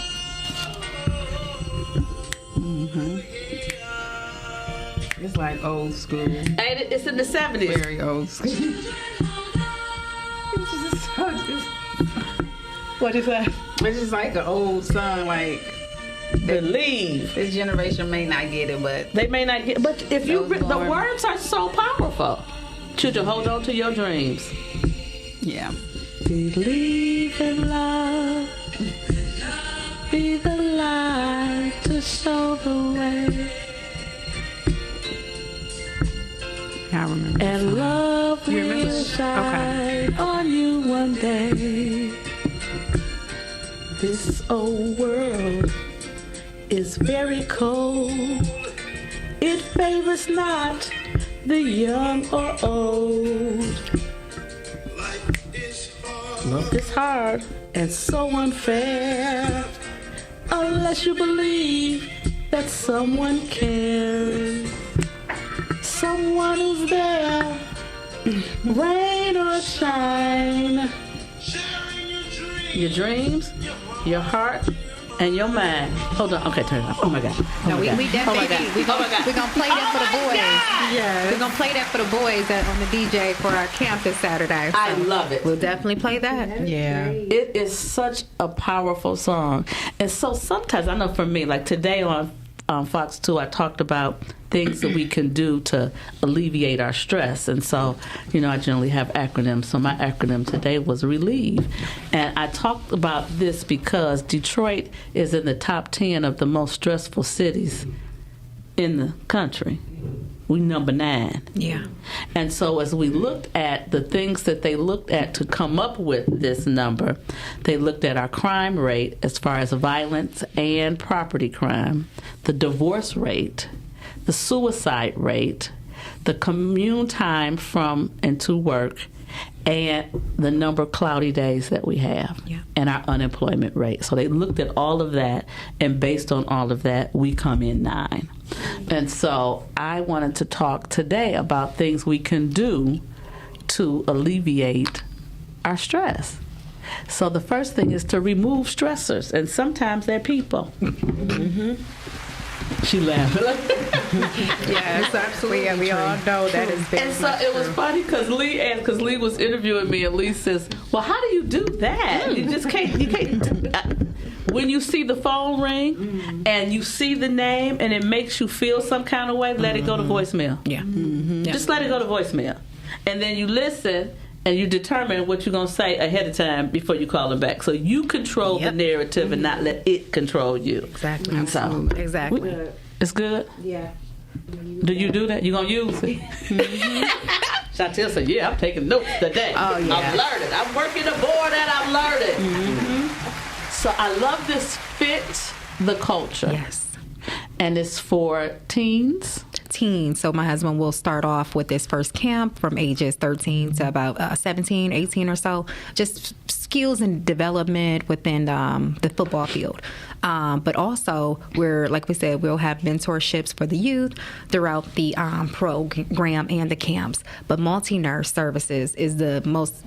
It's like old school. And it's in the 70s. Very old school. What is that? It's just like an old song. Like Believe. this generation may not get it, but They may not get, but if you, Those the born- words are so powerful. Children, hold on to your dreams. yeah. Believe in love. Be the light to show the way. I remember. And love You remember will it? shine on you one day. This old world is very cold. It favors not the young or old. Love is hard and so unfair. Unless you believe that someone cares. Someone who's there, rain or shine. Your dreams, your heart, and your mind. Hold on. Okay, turn it off. Oh my God. Oh No, my we God. definitely Oh my God. we Oh my God. gonna play that for the boys. Yes. We're gonna play that for the boys on the DJ for our camp this Saturday. I love it. We'll definitely play that. Yeah. It is such a powerful song. And so sometimes, I know for me, like today on Fox 2, I talked about things that we can do to alleviate our stress. And so, I generally have acronyms. So my acronym today was RELIEVE. And I talked about this because Detroit is in the top 10 of the most stressful cities in the country. We number 9. Yeah. And so as we looked at the things that they looked at to come up with this number, they looked at our crime rate as far as violence and property crime, the divorce rate, the suicide rate, the commute time from and to work, and the number of cloudy days that we have, and our unemployment rate. So they looked at all of that, and based on all of that, we come in 9. And so I wanted to talk today about things we can do to alleviate are stress. So the first thing is to remove stressors, and sometimes they're people. She laughed. Yes, absolutely. We all know that is very And so it was funny because Lee was interviewing me, and Lee says, "Well, how do you do that? You just can't. You can't." When you see the phone ring and you see the name and it makes you feel some kind of way, let it go to voicemail. Yeah. Just let it go to voicemail, and then you listen. And you determine what you're going to say ahead of time before you call them back. So you control the narrative and not let it control you. Exactly. Absolutely. Exactly. It's good? Yeah. Do you do that? You going to use it? Chantel said, yeah, I'm taking notes today. Oh, yeah. I'm learning. I'm working the board and I'm learning. So I love this fit the culture. Yes. And it's for teens. So my husband will start off with this first camp from ages 13 to about 17, 18 or so. Just skills and development within the football field. But also, like we said, we'll have mentorships for the youth throughout the program and the camps. But multi-nurse services is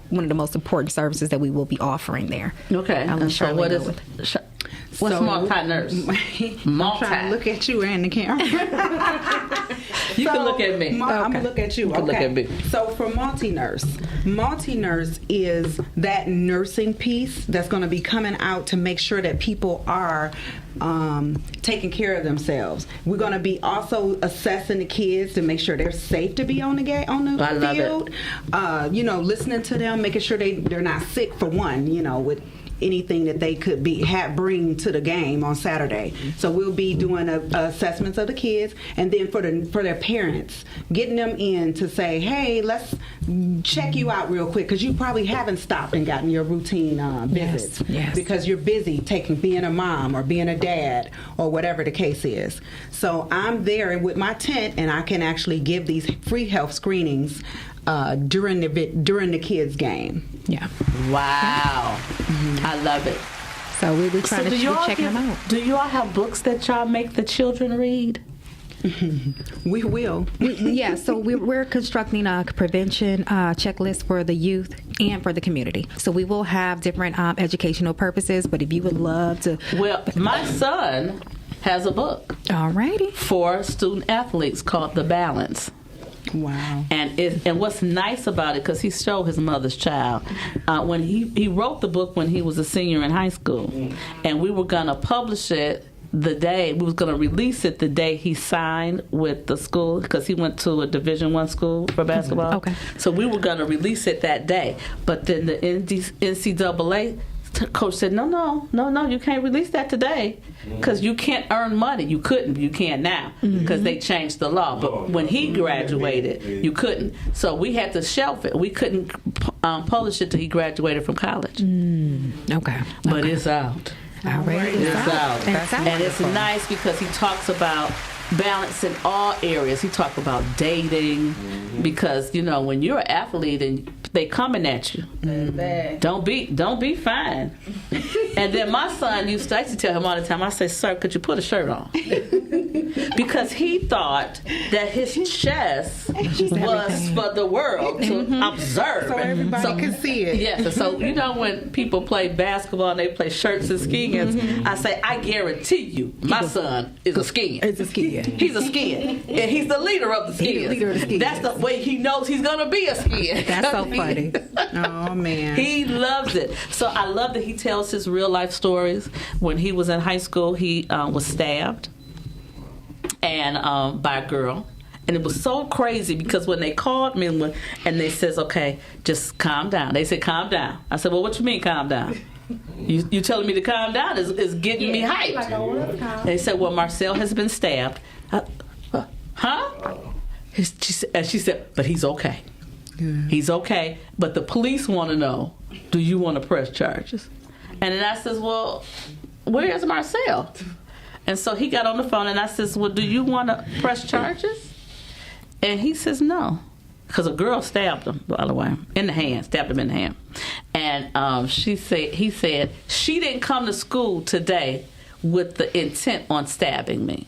one of the most important services that we will be offering there. Okay. I'll let So Shirley what know is it. what's multi-nurse? I'm trying to look at you and the camera. You can look at me. I'm going to look at you. You can look at me. So for multi-nurse is that nursing piece that's going to be coming out to make sure that people are taking care of themselves. We're going to be also assessing the kids to make sure they're safe to be on the field. Listening to them, making sure they're not sick for one, with anything that they could bring to the game on Saturday. So we'll be doing assessments of the kids, and then for their parents, getting them in to say, hey, let's check you out real quick, because you probably haven't stopped and gotten your routine visits because you're busy being a mom or being a dad or whatever the case is. So I'm there with my tent, and I can actually give these free health screenings during the kids' game. Yeah. Wow. I love it. So we're trying to check them out. Do you all have books that y'all make the children read? We will. So we're constructing a prevention checklist for the youth and for the community. So we will have different educational purposes, but if you would love to... Well, my son has a book. Alrighty. For student athletes called The Balance. Wow. And what's nice about it, because he showed his mother's child, when he wrote the book when he was a senior in high school, and we were going to publish it we was going to release it the day he signed with the school, because he went to a Division I school for basketball. Okay. So we were going to release it that day, but then the NCAA coach said, no, you can't release that today because you can't earn money. You couldn't. You can now because they changed the law. But when he graduated, you couldn't. So we had to shelf it. We couldn't publish it till he graduated from college. Okay. But it's out. Alright. It's out. That's And it's nice because he talks about balance in all areas. He talks about dating because, when you're an athlete and they coming at you, don't be fine. And then my son I used to tell him all the time, I say, sir, could you put a shirt on? Because he thought that his chest was for the world to observe. So everybody can see it. Yes. So, when people play basketball and they play shirts and skins, I say, I guarantee you, my son is a skin. It's a skin. He's a skin. And he's the leader of the skins. That's the way he knows he's going to be a skin. That's so funny. Oh, man. He loves it. So I love that he tells his real life stories. When he was in high school, he was stabbed and by a girl. And it was so crazy because when they called me and they says, okay, just calm down. They said, calm down. I said, well, what you mean calm down? You telling me to calm down is getting me hyped. They said, well, Marcel has been stabbed. Huh? She said, but he's okay. He's okay. But the police want to know, do you want to press charges? And then I says, well, where's Marcel? And so he got on the phone and I says, well, do you want to press charges? And he says, no. Because a girl stabbed him, by the way, in the hand, stabbed him in the hand. And he said, she didn't come to school today with the intent on stabbing me.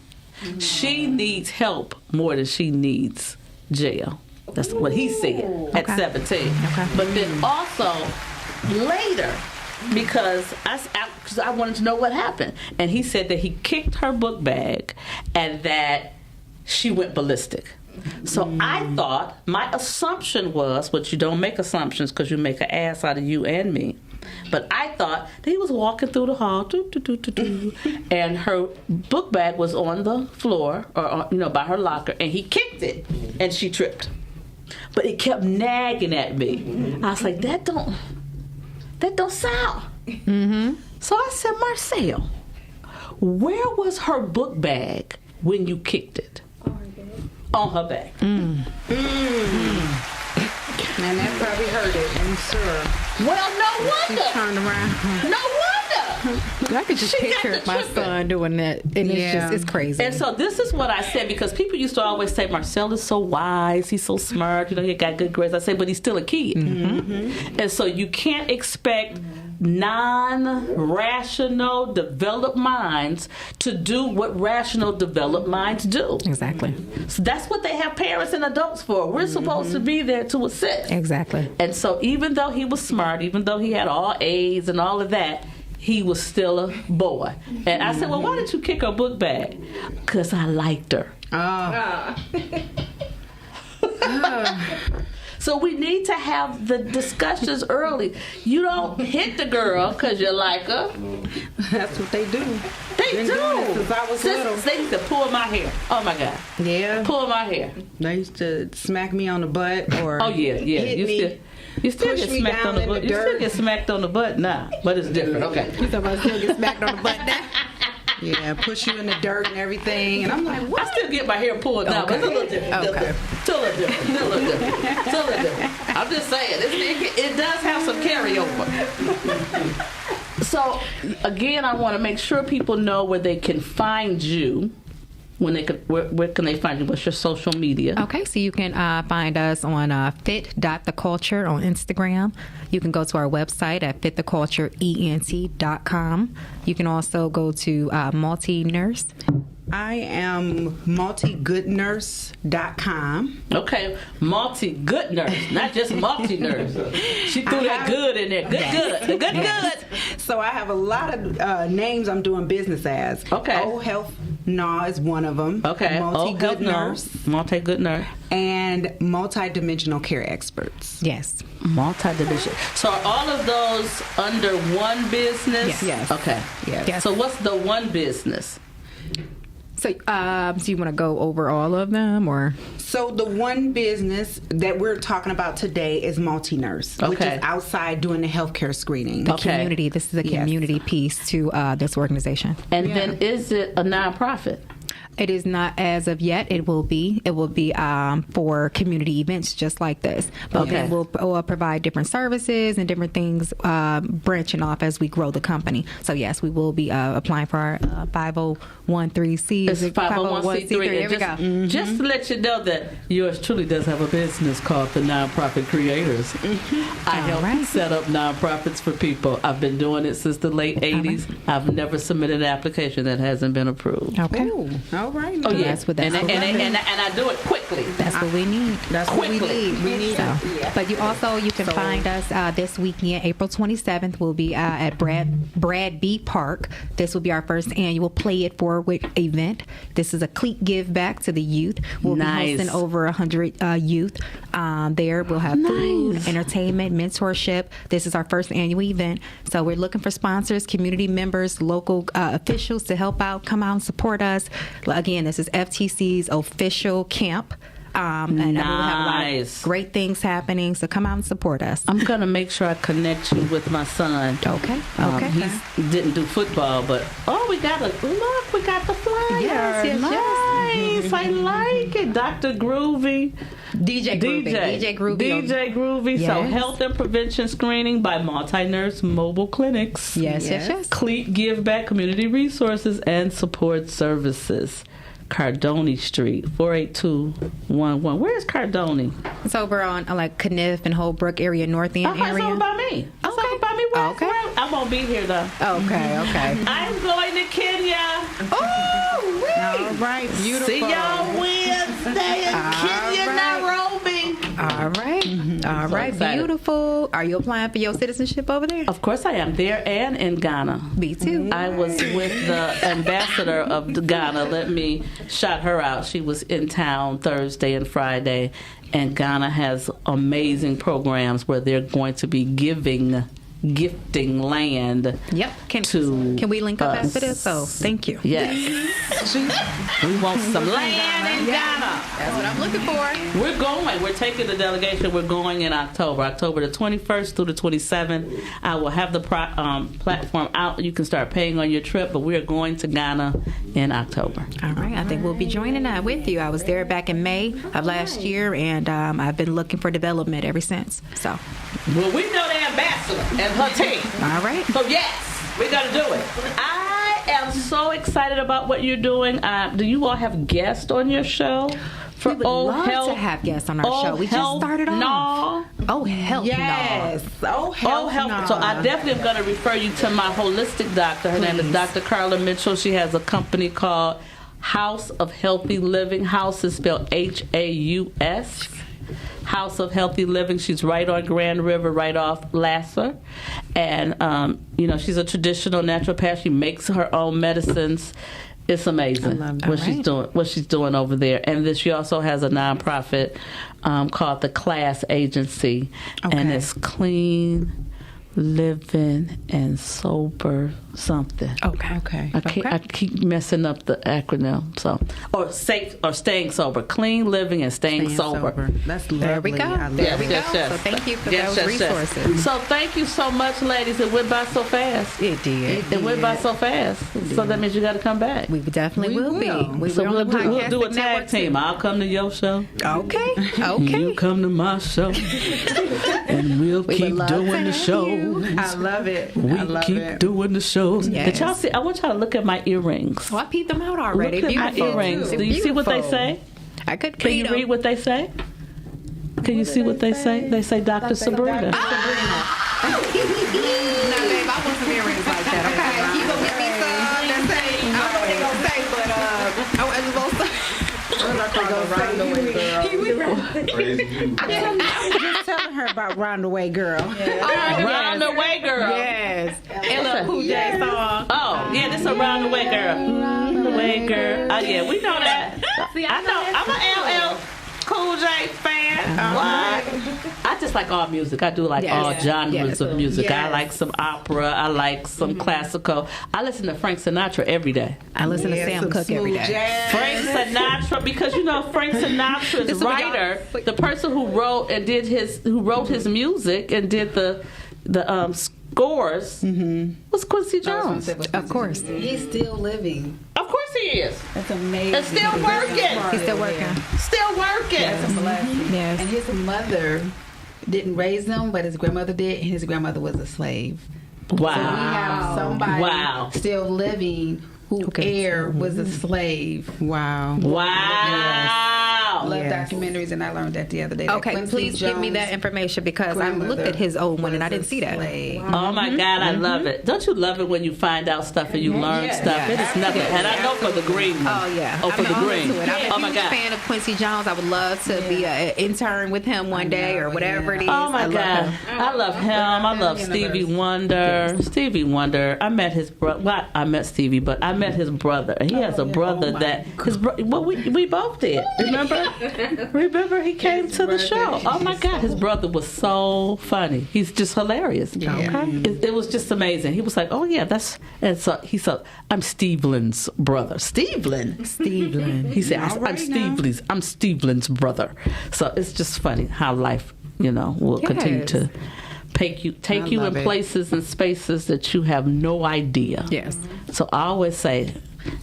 She needs help more than she needs jail. That's what he said at 17. Okay. But then also, later because I wanted to know what happened. And he said that he kicked her book bag and that she went ballistic. So I thought, my assumption was, but you don't make assumptions because you make an ass out of you and me. But I thought that he was walking through the hall, and her book bag was on the floor, or by her locker, and he kicked it, and she tripped. But it kept nagging at me. I was like, that don't sound. Mm-hmm. So I said, Marcel, where was her book bag when you kicked it? On her back. And that probably hurt it, I'm sure. Well, no wonder. She turned around. No wonder. I could just picture my son doing that, and it's crazy. And so this is what I said, because people used to always say, Marcel is so wise, he's so smart, he got good grades. I say, but he's still a kid. Mm-hmm. And so you can't expect non-rational developed minds to do what rational developed minds do. Exactly. So that's what they have parents and adults for. We're supposed to be there to assist. Exactly. And so even though he was smart, even though he had all A's and all of that, he was still a boy. And I said, well, why did you kick her book bag? Because I liked her. So we need to have the discussions early. You don't hit the girl because you like her. That's what they do. They Been do. doing it since I was little. They used to pull my hair. Oh my God. Yeah. Pull my hair. They used to smack me on the butt or hit You still push get me smacked down on the in butt. the You still dirt. get smacked on the butt now, but it's different. Okay. You talking about still get smacked on the butt now? Yeah, push you in the dirt and everything. And I'm like, what? I still get my hair pulled down, but it's a little different. Okay. Still a little different. Still a little different. Still a little different. I'm just saying, it does have some carryover. So, again, I want to make sure people know where they can find you. Where can they find you? What's your social media? Okay, so you can find us on fit.theculture on Instagram. You can go to our website at fitthecultureent.com. You can also go to multi-nurse. I am multigoodnurse.com. Okay, multi-good nurse, not just multi-nurse. She threw that good in there. Good. Good. So I have a lot of names I'm doing business as. Okay. O Health Naw is one of them. Okay. Multi-good nurse. Multi-good nurse. And multi-dimensional care experts. Yes. Multi-dimensional. So are all of those under one business? Yes. Okay. Yes. So what's the one business? So, so you want to go over all of them, or? So the one business that we're talking about today is multi-nurse, which Okay. is outside doing the healthcare screening. Okay. Community. This is a community piece to this organization. And then is it a nonprofit? It is not as of yet. It will be. It will be for community events just like this. But Okay. then we'll provide different services and different things branching off as we grow the company. So yes, we will be applying for our 501(c). It's 501c3. There we go. Just to let you know that yours truly does have a business called the Nonprofit Creators. I help right. set up nonprofits for people. I've been doing it since the late 80s. I've never submitted an application that hasn't been approved. Okay. Ooh, all right. Oh, yeah. That's what that's and I do it quickly. That's what we need. That's what we Quickly. need. We need So, but you can find us this weekend, April 27th. We'll be at Brad B. Park. This will be our first annual Play It Forward event. This is a cleat give back to the youth. We'll Nice. be hosting over 100 youth there. We'll have food, entertainment, mentorship. This is our first annual event. So we're looking for sponsors, community members, local officials to help out, come out and support us. Again, this is FTC's official camp. And we'll have a lot Nice. of great things happening. So come out and support us. I'm going to make sure I connect you with my son. Okay. He didn't do football, but we got the flyer. Yes. Nice. I like it. Dr. Groovy. DJ Groovy. DJ Groovy. So Yes. health and prevention screening by multi-nurse mobile clinics. Yes. Cleat Give Back Community Resources and Support Services. Cardone Street, 48211. Where is Cardone? It's over on like Kniff and Holbrook area, North End Okay, it's area. over by me. It's over by me. Okay. I won't be here though. Okay. I'm going to Kenya. Oh, All right. Beautiful. See y'all Wednesday in Kenya, right. Nairobi. All right. All right, excited. beautiful. Are you applying for your citizenship over there? Of course I am, there and in Ghana. Me too. I was with the ambassador of Ghana. Let me shout her out. She was in town Thursday and Friday, and Ghana has amazing programs where they're going to be gifting land. Yep. Can we link up after this? So thank you. Yes. We want some land in Ghana. That's what I'm looking for. We're going. We're taking the delegation. We're going in October the 21st through the 27th. I will have the platform out. You can start paying on your trip, but we are going to Ghana in October. All right. I think we'll be joining that with you. I was there back in May of last year, and I've been looking for development ever since. So. Well, we know the ambassador and her team. All right. So yes, we got to do it. I am so excited about what you're doing. Do you all have guests on your show? We would love to have guests on our show. We just started off. Oh, health. Yes. Oh, health. No. So I definitely am going to refer you to my holistic doctor. Her name is Dr. Carla Mitchell. She has a company called House of Healthy Living. House is spelled Haus. House of Healthy Living. She's right on Grand River, right off Lasser. And, she's a traditional naturopath. She makes her own medicines. It's amazing what she's doing over there. And then she also has a nonprofit called the Class Agency. Okay. And it's Clean Living and Sober something. Okay. I keep messing up the acronym. Or staying sober. Clean living and staying sober. That's lovely. There we go. There we go. So thank you for those resources. So thank you so much, ladies. It went by so fast. It did. It went by so fast. So that means you got to come back. We definitely will be. We'll do a tag team. I'll come to your show. Okay. You come to my show. And we'll keep doing the show. I love it. We keep doing the shows. Yes. Did y'all see? I want y'all to look at my earrings. Oh, I peeped them out already. Look at my earrings. Do you see what they say? I could Can you read what they say? Can you see what they say? They say Dr. Sabrina. Now, babe, I want some earrings like that. Okay, you gonna get me some that say, I don't know what they gonna say, but I was supposed to. I was just telling her about Roundaway Girl. Roundaway Girl. Yes. And a Pooh J song. Oh, yeah, this is a Roundaway Girl. Roundaway Girl. Oh, yeah, we know that. I know. I'm an LL Cool J fan. I just like all music. I do like all genres of music. I like some opera. I like some classical. I listen to Frank Sinatra every day. I listen to Sam Cooke every day. Frank Sinatra, because Frank Sinatra's writer, the person who wrote his music and did the scores was Quincy Jones. Of course. He's still living. Of course he is. That's amazing. And still working. He's still working. Still working. That's a blessing. Yes. And his mother didn't raise him, but his grandmother did, and his grandmother was a slave. Wow. So we have somebody still living who heir was a slave. Wow. I love documentaries, and I learned that the other day. Okay, please give me that information because I looked at his old one and I didn't see that. Oh my God, I love it. Don't you love it when you find out stuff and you learn stuff? It is nothing. And I know for the green one. Oh, yeah. Oh, for the green. I'm a huge fan of Quincy Jones. I would love to be an intern with him one day or whatever it is. Oh my God. I love him. I love Stevie Wonder. Stevie Wonder. I met his brother. Well, I met Stevie, but I met his brother. He has a brother that we both did. Remember he came to the show. Oh my God, his brother was so funny. He's just hilarious. Okay, it was just amazing. He was like, "Oh yeah, that's." And so he said, "I'm Stevelin's brother." Stevelin. He said, "I'm Stevelin's. I'm Stevelin's brother." So it's just funny how life, will continue to take you in places and spaces that you have no idea. Yes. So I always say,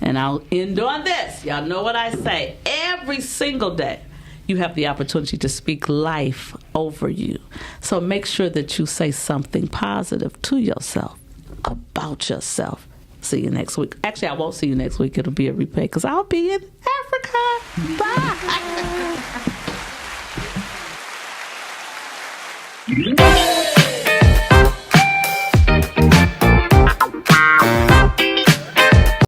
and I'll end on this. Y'all know what I say. Every single day, you have the opportunity to speak life over you. So make sure that you say something positive to yourself, about yourself. See you next week. Actually, I won't see you next week. It'll be a replay because I'll be in Africa. Bye.